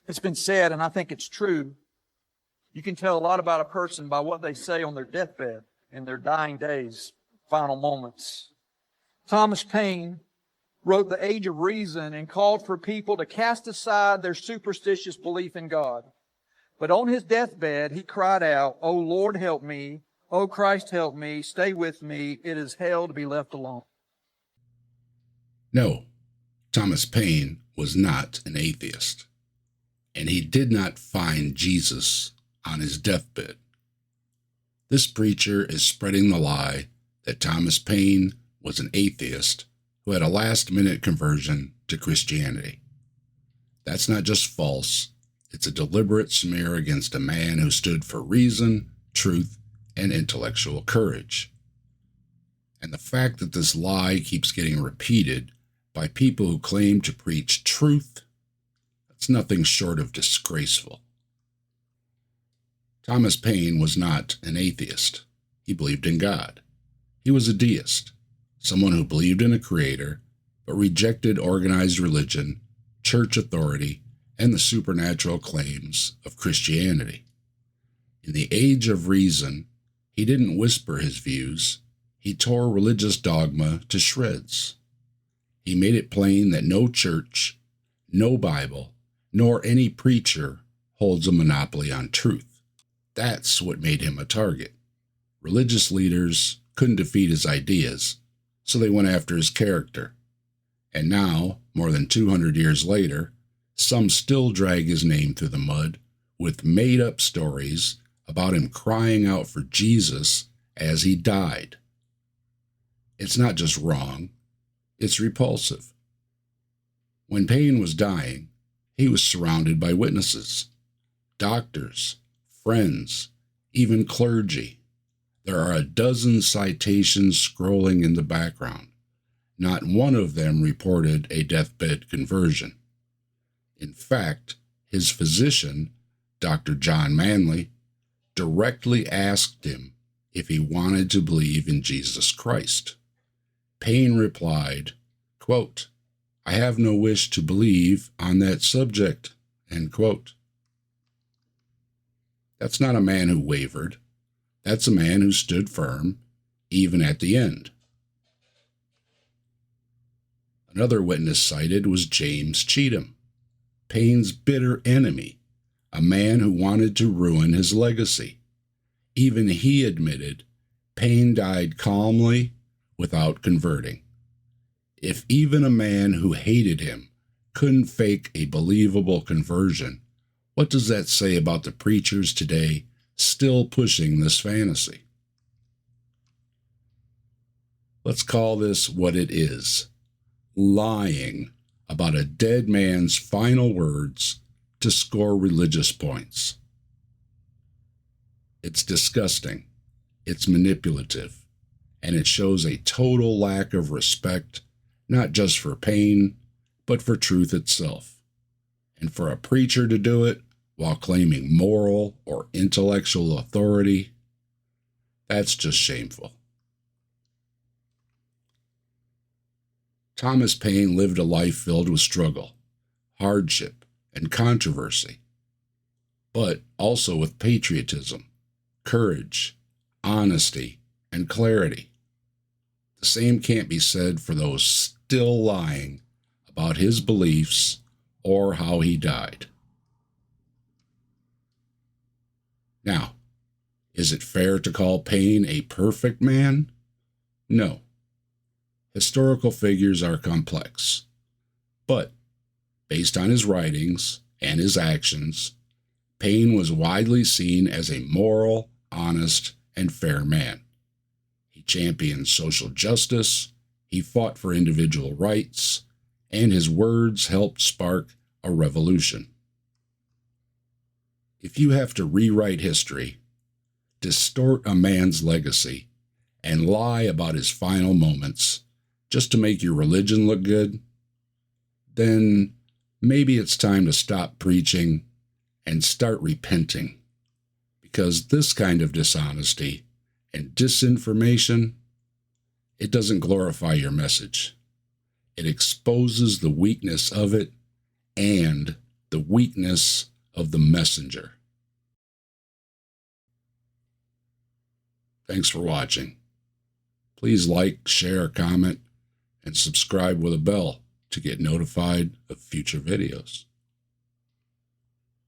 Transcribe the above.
It's been said, and I think it's true, you can tell a lot about a person by what they say on their deathbed, in their dying days, final moments. Thomas Paine wrote The Age of Reason and called for people to cast aside their superstitious belief in God. But on his deathbed, he cried out, "O Lord, help me. O Christ, help me. Stay with me. It is hell to be left alone." No, Thomas Paine was not an atheist, and he did not find Jesus on his deathbed. This preacher is spreading the lie that Thomas Paine was an atheist who had a last-minute conversion to Christianity. That's not just false, it's a deliberate smear against a man who stood for reason, truth, and intellectual courage. And the fact that this lie keeps getting repeated by people who claim to preach truth, that's nothing short of disgraceful. Thomas Paine was not an atheist. He believed in God. He was a deist, someone who believed in a creator, but rejected organized religion, church authority, and the supernatural claims of Christianity. In the Age of Reason, he didn't whisper his views. He tore religious dogma to shreds. He made it plain that no church, no Bible, nor any preacher holds a monopoly on truth. That's what made him a target. Religious leaders couldn't defeat his ideas, so they went after his character. And now, more than 200 years later, some still drag his name through the mud with made-up stories about him crying out for Jesus as he died. It's not just wrong, it's repulsive. When Paine was dying, he was surrounded by witnesses, doctors, friends, even clergy. There are a dozen citations scrolling in the background. Not one of them reported a deathbed conversion. In fact, his physician, Dr. John Manley, directly asked him if he wanted to believe in Jesus Christ. Paine replied, quote, "I have no wish to believe on that subject," end quote. That's not a man who wavered. That's a man who stood firm, even at the end. Another witness cited was James Cheatham, Paine's bitter enemy, a man who wanted to ruin his legacy. Even he admitted Paine died calmly without converting. If even a man who hated him couldn't fake a believable conversion, what does that say about the preachers today still pushing this fantasy? Let's call this what it is: lying about a dead man's final words to score religious points. It's disgusting, it's manipulative, and it shows a total lack of respect, not just for Paine, but for truth itself. And for a preacher to do it while claiming moral or intellectual authority, that's just shameful. Thomas Paine lived a life filled with struggle, hardship, and controversy, but also with patriotism, courage, honesty, and clarity. The same can't be said for those still lying about his beliefs or how he died. Now, is it fair to call Paine a perfect man? No. Historical figures are complex, but based on his writings and his actions, Paine was widely seen as a moral, honest, and fair man. He championed social justice, he fought for individual rights, and his words helped spark a revolution. If you have to rewrite history, distort a man's legacy, and lie about his final moments just to make your religion look good, then maybe it's time to stop preaching and start repenting, because this kind of dishonesty and disinformation, it doesn't glorify your message. It exposes the weakness of it and the weakness of the messenger. Thanks for watching. Please like, share, comment, and subscribe with a bell to get notified of future videos.